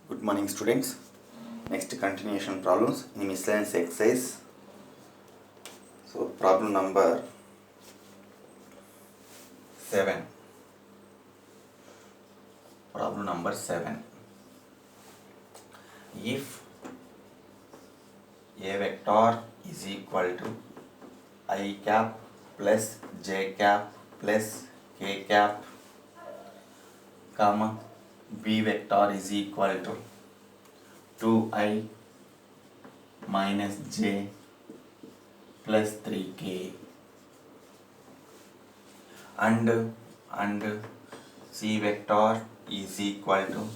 Good morning, students. Next continuation problems in miscellaneous exercise. So problem number 7. Problem number 7. If a vector is equal to I cap plus j cap plus k cap, comma, b vector is equal to 2i minus j plus 3k, and c vector is equal to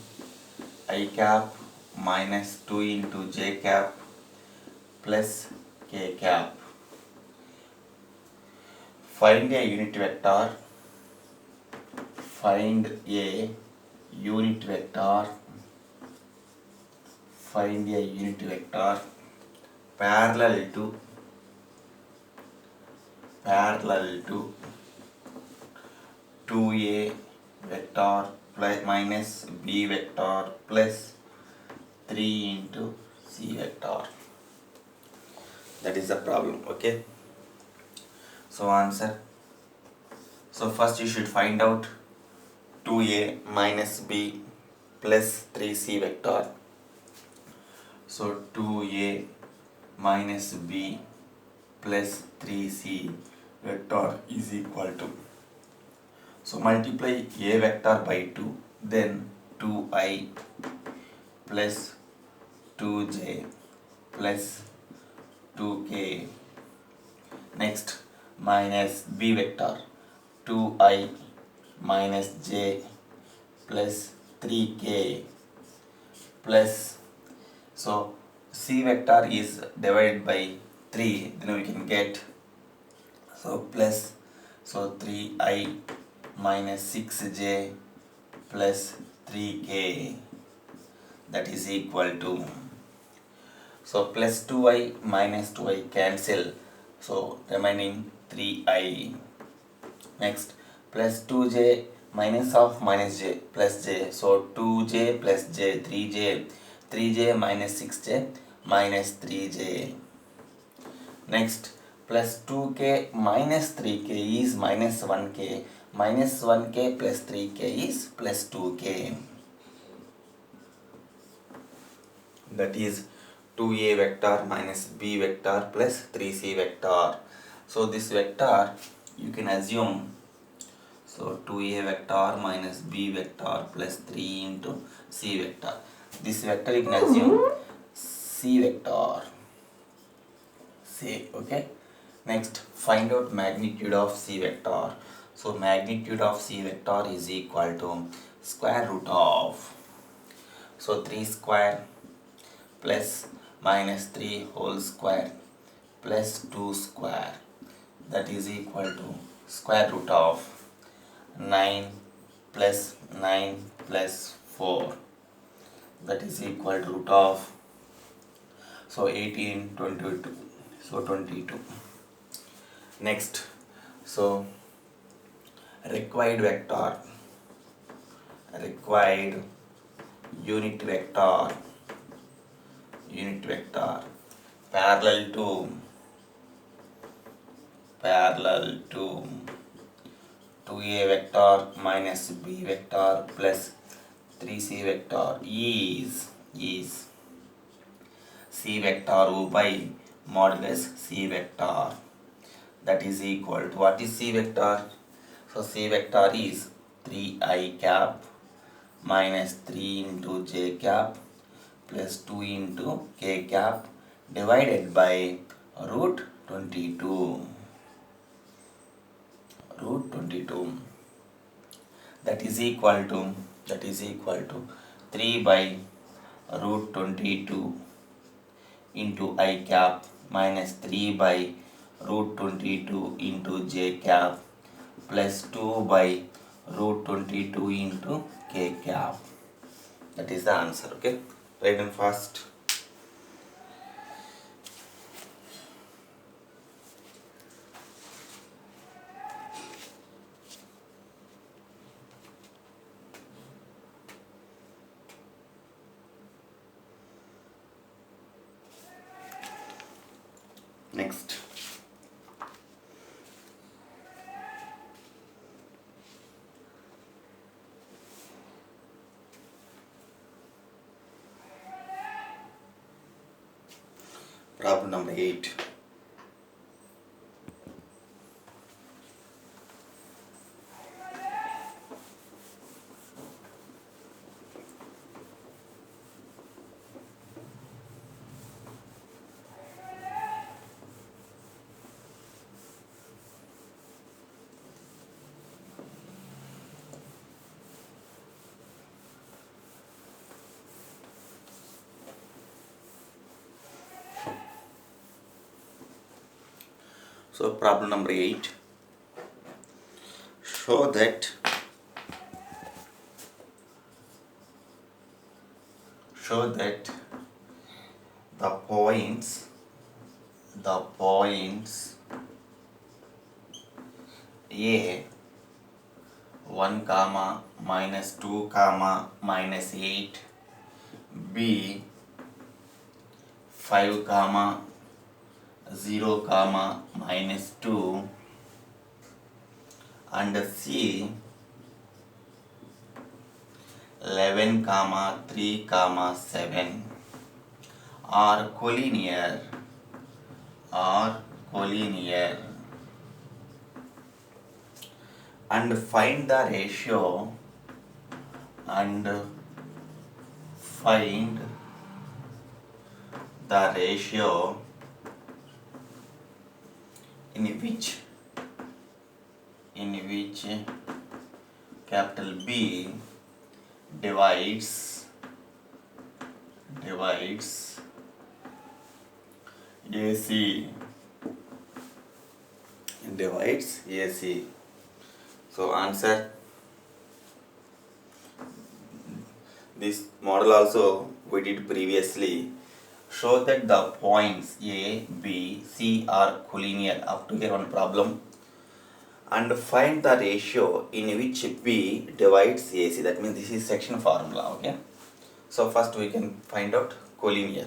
I cap minus 2 into j cap plus k cap. Find a unit vector. Find a unit vector. Find a unit vector parallel to 2a vector plus minus b vector plus 3 into c vector. That is the problem. Okay. So answer. So first you should find out 2a minus b plus 3c vector. So 2a minus b plus 3c vector is equal to, so multiply a vector by 2, then 2i plus 2j plus 2k. Next, minus b vector 2i minus j plus 3k plus, so c vector is divided by 3, then we can get, so plus, so 3i minus 6j plus 3k, that is equal to, so plus 2i minus 2i cancel, so remaining 3i. Next, plus 2j minus of minus j plus j, so 2j plus j 3j minus 6j minus 3j. Next, plus 2k minus 3k is minus 1k, minus 1k plus 3k is plus 2k. That is 2a vector minus b vector plus 3c vector. So this vector you can assume, so 2a vector minus b vector plus 3 into c vector. This vector you can assume c vector. C, okay. Next, find out magnitude of c vector. So magnitude of c vector is equal to square root of, so 3 square plus minus 3 whole square plus 2 square, that is equal to square root of 9 plus 9 plus 4, that is equal to root of, so 18, 22, so 22. Next, so required unit vector parallel to 2a vector minus b vector plus 3c vector is c vector by modulus c vector, that is equal to, what is c vector? So c vector is 3i cap minus 3 into j cap plus 2 into k cap divided by root 22. That is equal to 3 by root 22 into I cap minus 3 by root 22 into j cap plus 2 by root 22 into k cap. That is the answer. Okay, write them fast. Next, problem number 8. So problem number 8, show that the points A 1 comma minus 2 comma minus 8, B 5 comma 0 comma minus 2, and C 11 comma 3 comma 7 are collinear and find the ratio in which capital B divides AC. So answer. This model also we did previously. Show that the points A, B, C are collinear. Up to here one problem. And find the ratio in which B divides AC. That means this is section formula. Okay. So first we can find out collinear.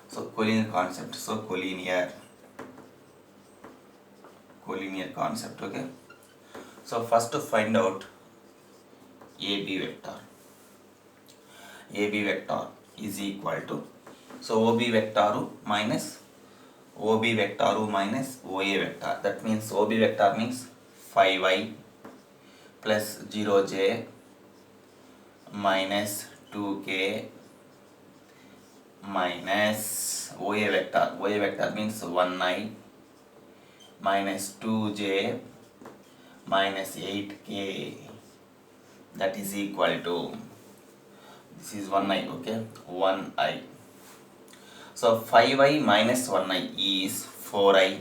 So collinear concept. So collinear concept. Okay. So first to find out AB vector. AB vector is equal to, so OB vector minus OA vector. That means OB vector means 5i plus 0j minus 2k minus OA vector means 1i minus 2j minus 8k, that is equal to, this is 1i, okay, 1i. So 5i minus 1i is 4i,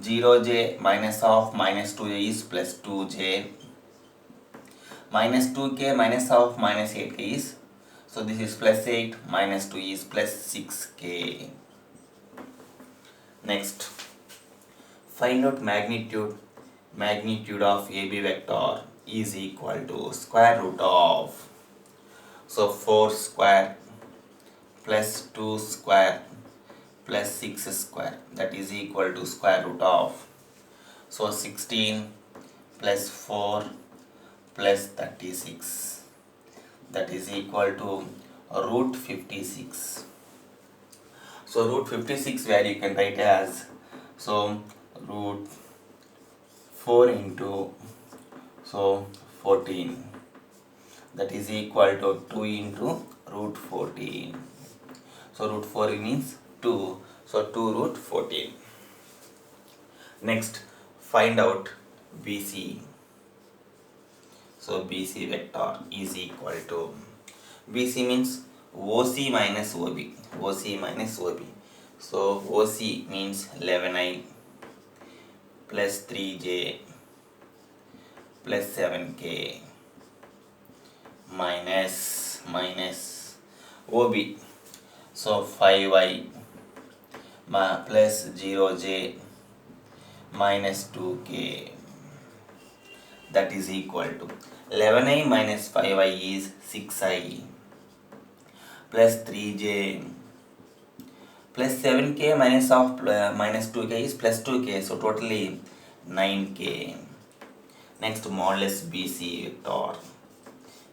0j minus of minus 2j is plus 2j, minus 2k minus of minus 8k is, so this is plus 8, minus 2 is plus 6k. Next, find out magnitude of AB vector is equal to square root of, so 4 square plus 2 square plus 6 square, that is equal to square root of, so 16 plus 4 plus 36, that is equal to root 56. So root 56 value you can write as, so root 4 into, so 14, that is equal to 2 into root 14. So root 4 means 2, so 2 root 14. Next, find out BC. So BC vector is equal to, BC means OC minus OB. So OC means 11i plus 3j plus 7k minus OB, so 5i plus 0j minus 2k, that is equal to 11i minus 5i is 6i plus 3j plus 7k minus of minus 2k is plus 2k, so totally 9k. Next, modulus BC vector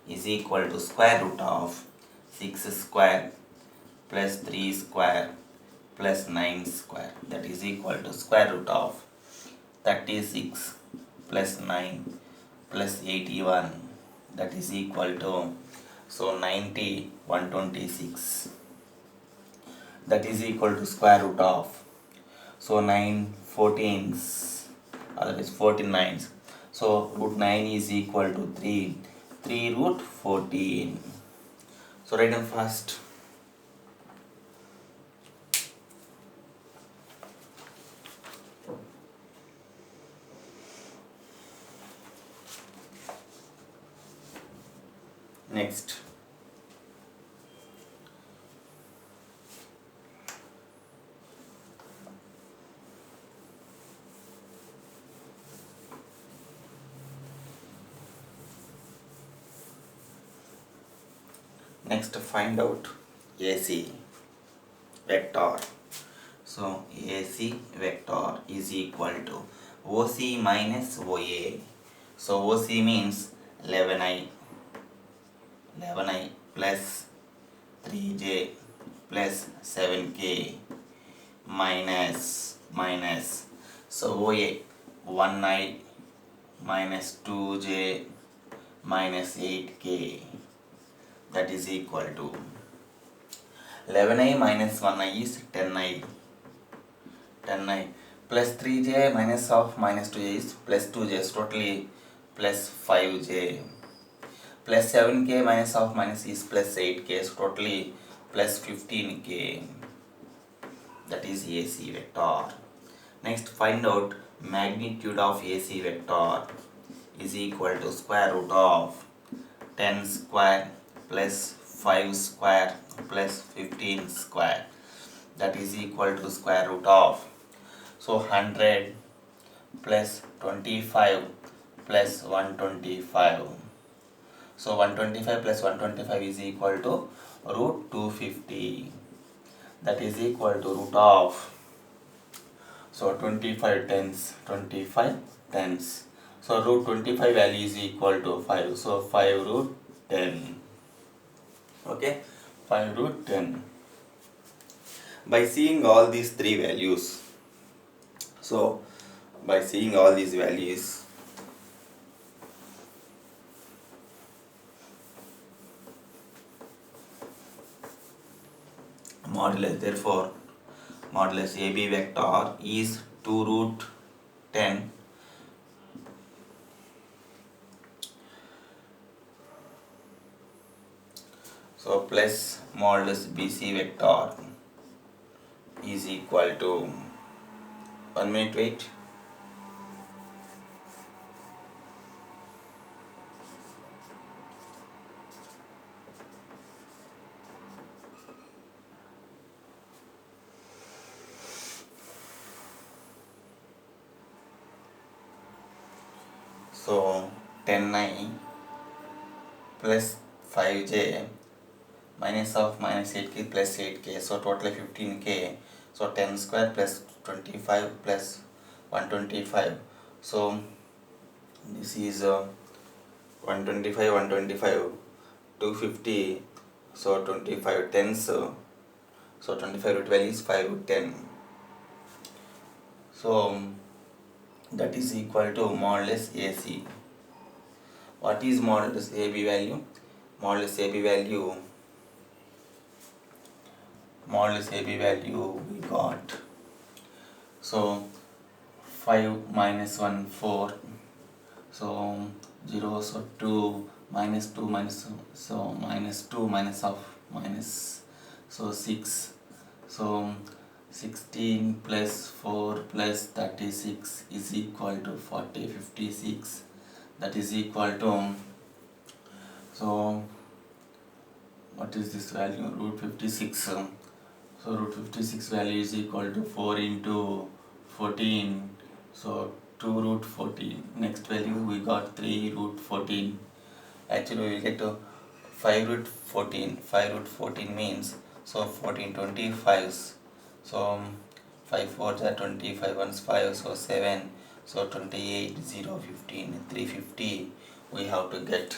is equal to square root of 6 square plus 3 square plus 9 square, that is equal to square root of 36 plus 9 plus 81, that is equal to, so 90 126, that is equal to square root of, so 9 14s, otherwise 49s, so root 9 is equal to 3 root 14. So write them first. Next, find out AC vector. So AC vector is equal to OC minus OA. So OC means 11i plus 3j plus 7k minus, so OA 1i minus 2j minus 8k, that is equal to 11i minus 1i is 10i plus 3j minus of minus 2j is plus 2j, so totally plus 5j plus 7k minus of minus is plus 8k, so totally plus 15k, that is AC vector. Next, find out magnitude of AC vector is equal to square root of 10 square plus 5 square plus 15 square, that is equal to square root of, so 100 plus 25 plus 125, so 125 plus 125 is equal to root 250, that is equal to root of, so 25 tens, so root 25 value is equal to 5, so 5 root 10, okay, 5 root 10. By seeing all these three values, so by seeing all these values, modulus, therefore modulus AB vector is 2 root 10 so plus modulus BC vector is equal to, 1 minute wait, so 10i plus 5j minus of minus 8k plus 8k, so total 15k, so 10 square plus 25 plus 125, so this is 125 250, so 25 tens, so 25 root value is 5 root 10, so that is equal to modulus AC. What is modulus AB value? Modulus AB value we got, so 5 minus 1 4, so 0, so 2 minus 2 minus, so minus 2 minus of minus, so 6, so 16 plus 4 plus 36 is equal to 56, that is equal to, so what is this value, root 56, so root 56 value is equal to 4 into 14, so 2 root 14, next value we got 3 root 14, actually we will get to 5 root 14 means, so 14 25s, So 5 4s are 20, 5 1s 5, so 7, so 28, 0, 15, 350 we have to get,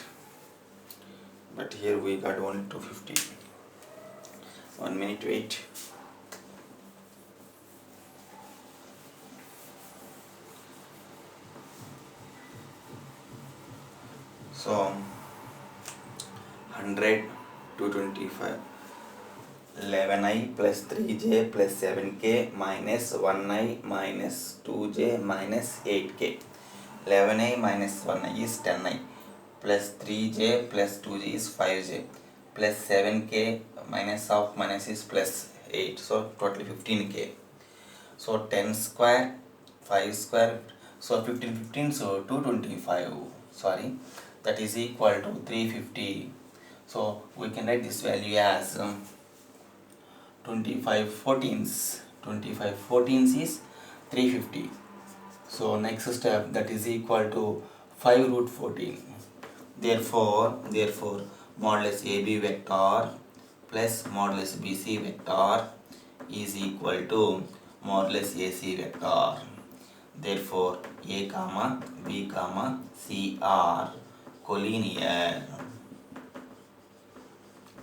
but here we got only 250. 1 minute wait. So 100, 225, 11i plus 3j plus 7k minus 1i minus 2j minus 8k. 11i minus 1i is 10i plus 3j plus 2j is 5j plus 7k minus of minus is plus 8, so totally 15k. So 10 square, 5 square, so 15 15, so 225, sorry, that is equal to 350. So we can write this value as 25 14s. 25 14s is 350. So next step, that is equal to 5 root 14. Therefore modulus AB vector plus modulus BC vector is equal to modulus AC vector. Therefore A comma B comma C are collinear.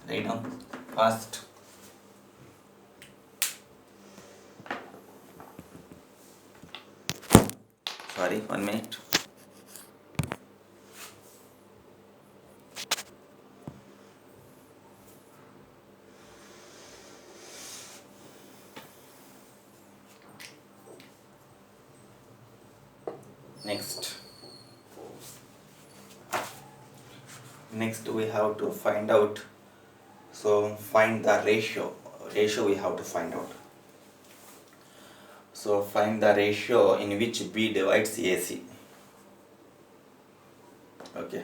Write down first. Sorry, 1 minute. Next we have to find out, so find the ratio we have to find out. So find the ratio in which B divides AC. Okay.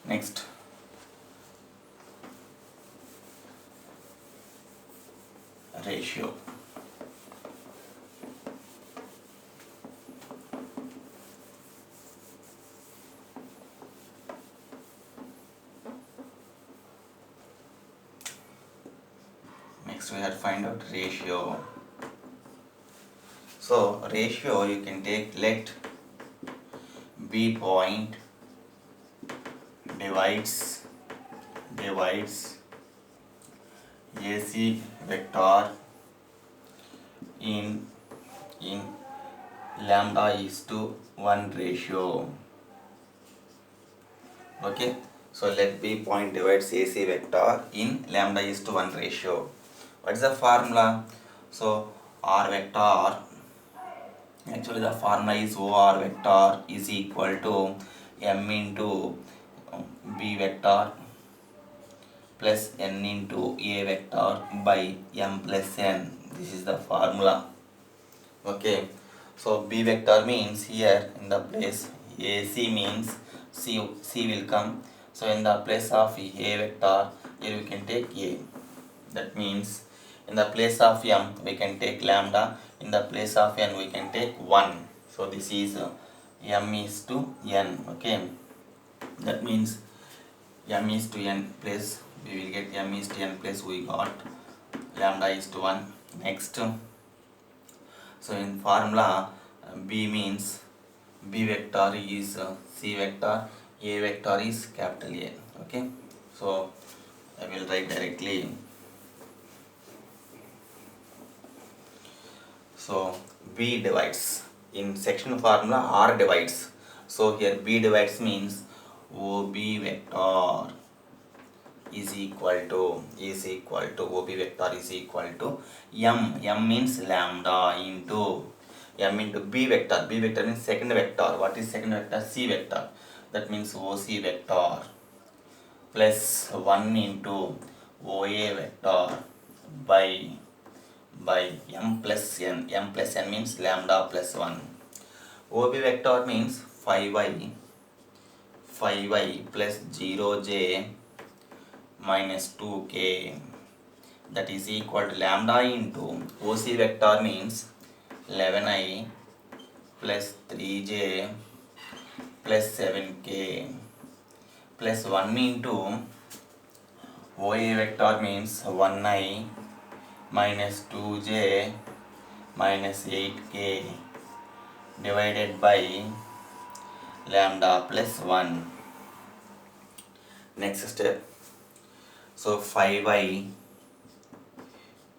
Next, ratio. Next we have to find out ratio. So ratio you can take, let B point divides AC vector in lambda is to 1 ratio. Okay, so let B point divides AC vector in lambda is to 1 ratio. What is the formula? So R vector, actually the formula is OR vector is equal to M into B vector plus N into A vector by M plus N. This is the formula. Okay, so B vector means here in the place AC means C will come. So in the place of A vector, here we can take A. That means in the place of M we can take lambda, in the place of N we can take 1. So this is M is to N. Okay, that means M is to N place, we will get M is to N place, we got lambda is to 1. Next, so in formula B means B vector is C vector, A vector is capital A. Okay, so I will write directly. So B divides, in section formula R divides, so here B divides means OB vector is equal to OB vector is equal to M means lambda into M into B vector means second vector. What is second vector? C vector, that means OC vector plus 1 into OA vector by M plus N. M plus N means lambda plus 1. OB vector means 5i plus 0j minus 2k, that is equal to lambda into OC vector means 11i plus 3j plus 7k plus 1 into OA vector means 1i minus 2j minus 8k divided by lambda plus 1. Next step. So 5i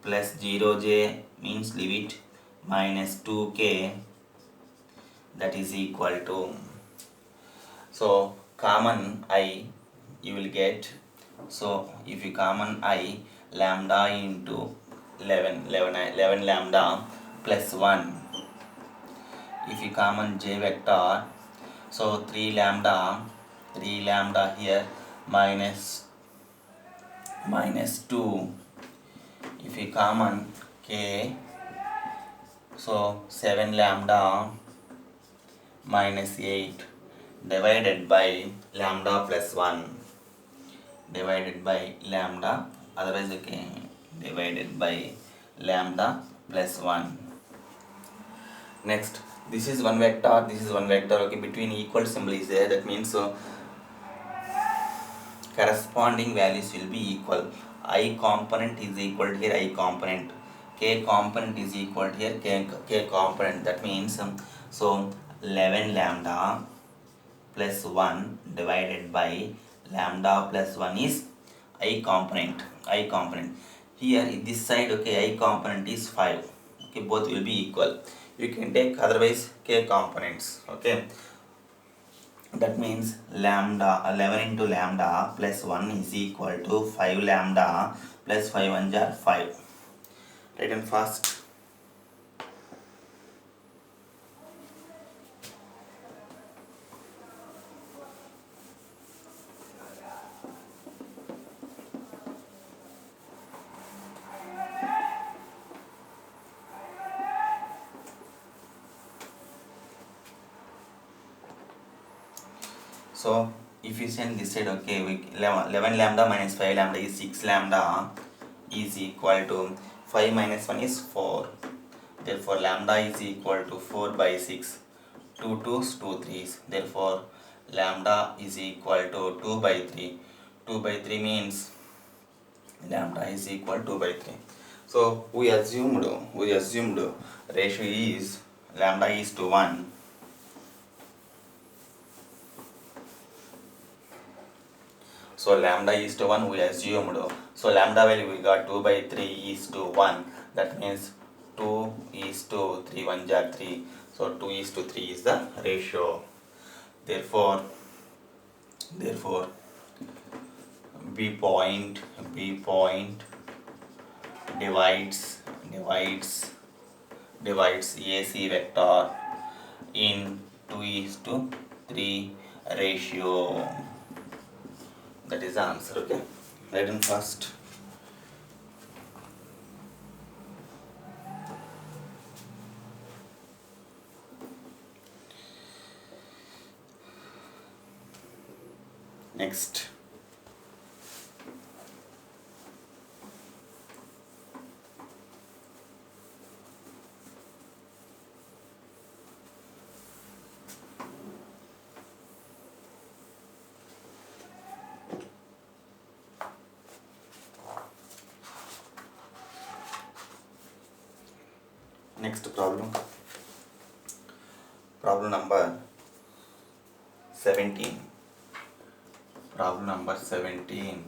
plus 0j means leave it minus 2k, that is equal to, so common I you will get, so if you common I, lambda into 11 lambda plus 1. If you common j vector, so 3 lambda here minus 2. If you common k, so 7 lambda minus 8 divided by lambda plus 1, divided by lambda, otherwise okay, divided by lambda plus 1. Next, this is one vector, this is one vector, okay, between equal symbol is there, that means corresponding values will be equal. I component is equal to here I component, k component is equal to here k component, that means so 11 lambda plus 1 divided by lambda plus 1 is I component. Here in this side, okay, I component is 5, okay, both will be equal. You can take otherwise k components, okay. That means lambda 11 into lambda plus 1 is equal to 5 lambda plus 5 1 jar 5. Written fast. So if you send this side, okay, 11 lambda minus 5 lambda is 6 lambda is equal to 5 minus 1 is 4. Therefore lambda is equal to 4 by 6. 2 2s 2 3s. Therefore lambda is equal to 2 by 3. 2 by 3 means lambda is equal to 2 by 3. So we assumed ratio is lambda is to 1. So lambda is to 1 we assumed. So lambda value we got 2 by 3 is to 1. That means 2 is to 3 1 jar 3. So 2 is to 3 is the ratio. Therefore B point divides AC vector in 2 is to 3 ratio. That is the answer, okay. Write down first. Next. Next problem. Problem number 17. Problem number 17.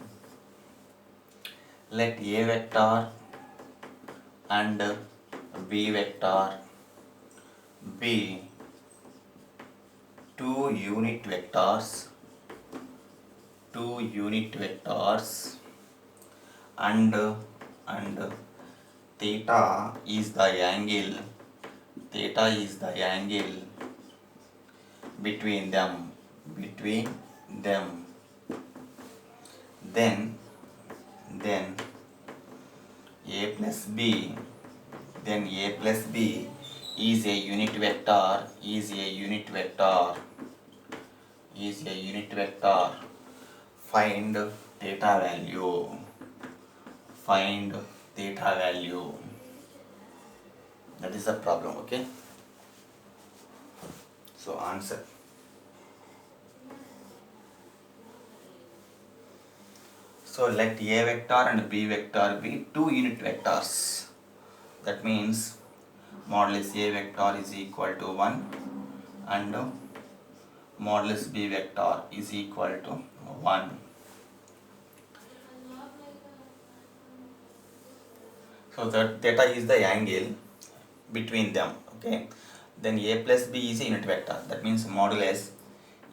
Let A vector and B vector be two unit vectors and theta is the angle between them. Then A plus B is a unit vector. Find theta value. That is the problem, okay. So answer. So let A vector and B vector be two unit vectors. That means modulus A vector is equal to 1 and modulus B vector is equal to 1. So that theta is the angle between them. Okay. Then A plus B is a unit vector. That means modulus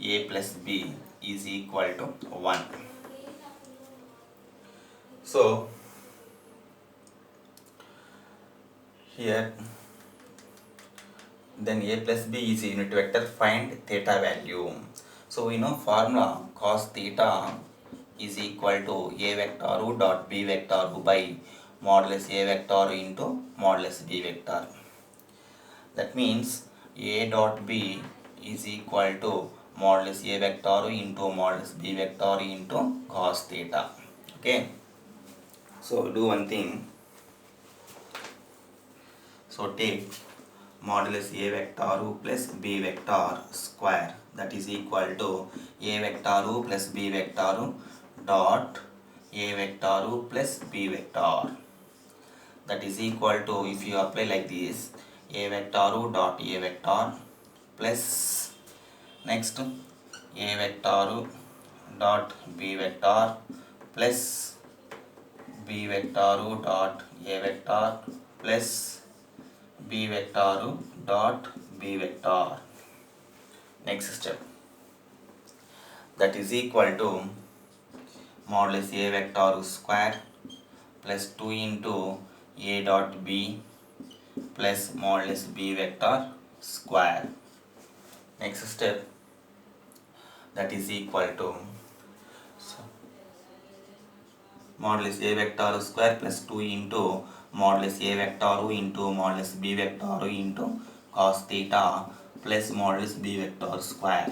A plus B is equal to 1. So here then A plus B is a unit vector, find theta value. So we know formula cos theta is equal to A vector u dot B vector u by modulus A vector into modulus B vector. That means A dot B is equal to modulus A vector into modulus B vector into cos theta. Okay. So do one thing. So take modulus A vector u plus B vector square, that is equal to A vector u plus B vector u dot A vector u plus B vector, that is equal to, if you apply like this, A vector u dot A vector plus next A vector u dot B vector plus B vector u dot A vector plus B vector u dot B vector. Next step, that is equal to modulus A vector square plus 2 into A dot B plus modulus B vector square. Next step, that is equal to modulus A vector square plus 2 into modulus A vector into modulus B vector into cos theta plus modulus B vector square.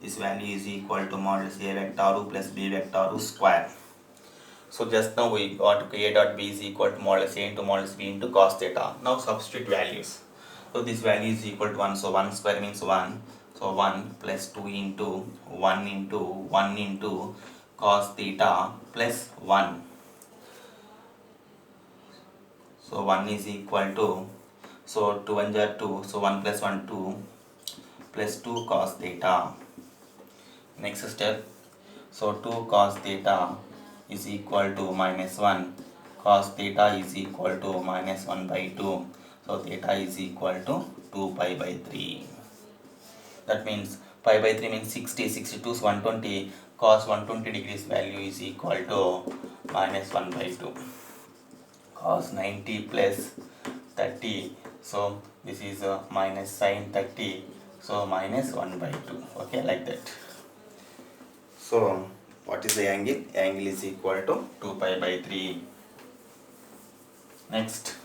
This value is equal to modulus A vector plus B vector square. So just now we got A dot B is equal to modulus A into modulus B into cos theta. Now substitute values. So this value is equal to 1. So 1 square means 1. So 1 plus 2 into 1 into cos theta plus 1. So 1 is equal to, so 2 1 are 2. So 1 plus 1 2 plus 2 cos theta. Next step, so 2 cos theta is equal to minus 1. Cos theta is equal to minus 1 by 2. So theta is equal to 2 pi by 3. That means pi by 3 means 60. 62 is 120. Cos 120 degrees value is equal to minus 1 by 2. Cos 90 plus 30. So this is minus sin 30. So minus 1 by 2. Okay, like that. So what is the angle? Angle is equal to 2 pi by 3. Next.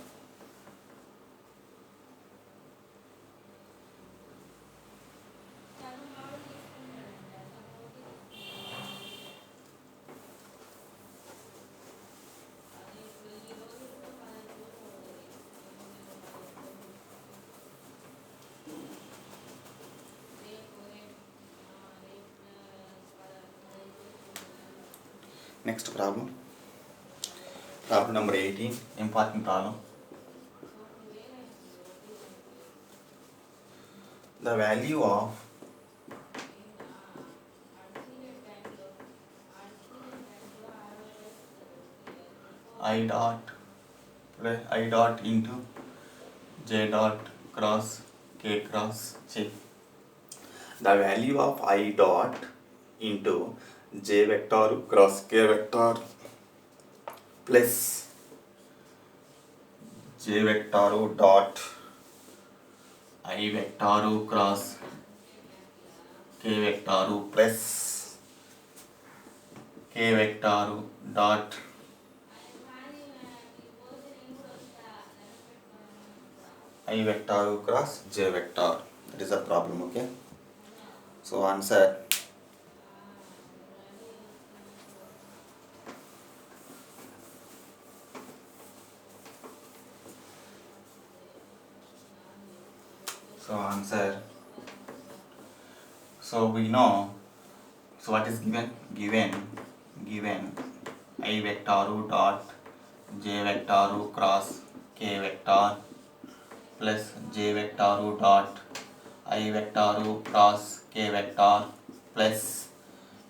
Next problem. Problem number 18, important problem. The value of I dot into J dot cross K cross J. The value of I dot into J vector cross K vector plus J vector dot I vector cross K vector plus K vector dot I vector cross J vector. That is a problem, okay? So answer. So we know, so what is given? given I vector dot j vector cross k vector plus j vector dot I vector cross k vector plus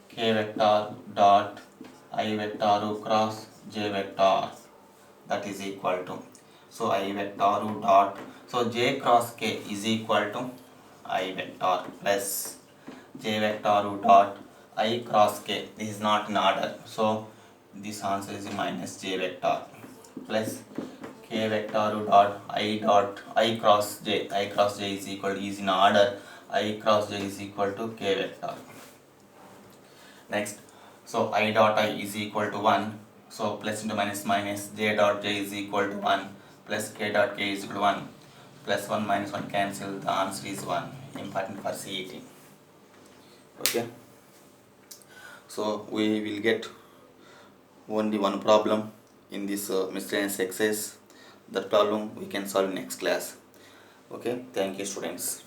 k vector dot I vector cross j vector, that is equal to, so I vector dot, so j cross k is equal to I vector plus j vector dot I cross k, this is not in order, so this answer is minus j vector plus k vector dot I cross j, I cross j is equal to, is in order, I cross j is equal to k vector. Next, so I dot I is equal to 1, so plus into minus minus, j dot j is equal to 1 plus k dot k is equal to 1, plus 1 minus 1 cancel, the answer is 1, important for CET. Okay, so we will get only one problem in this miscellaneous exercise. That problem we can solve next class. Okay, thank you students.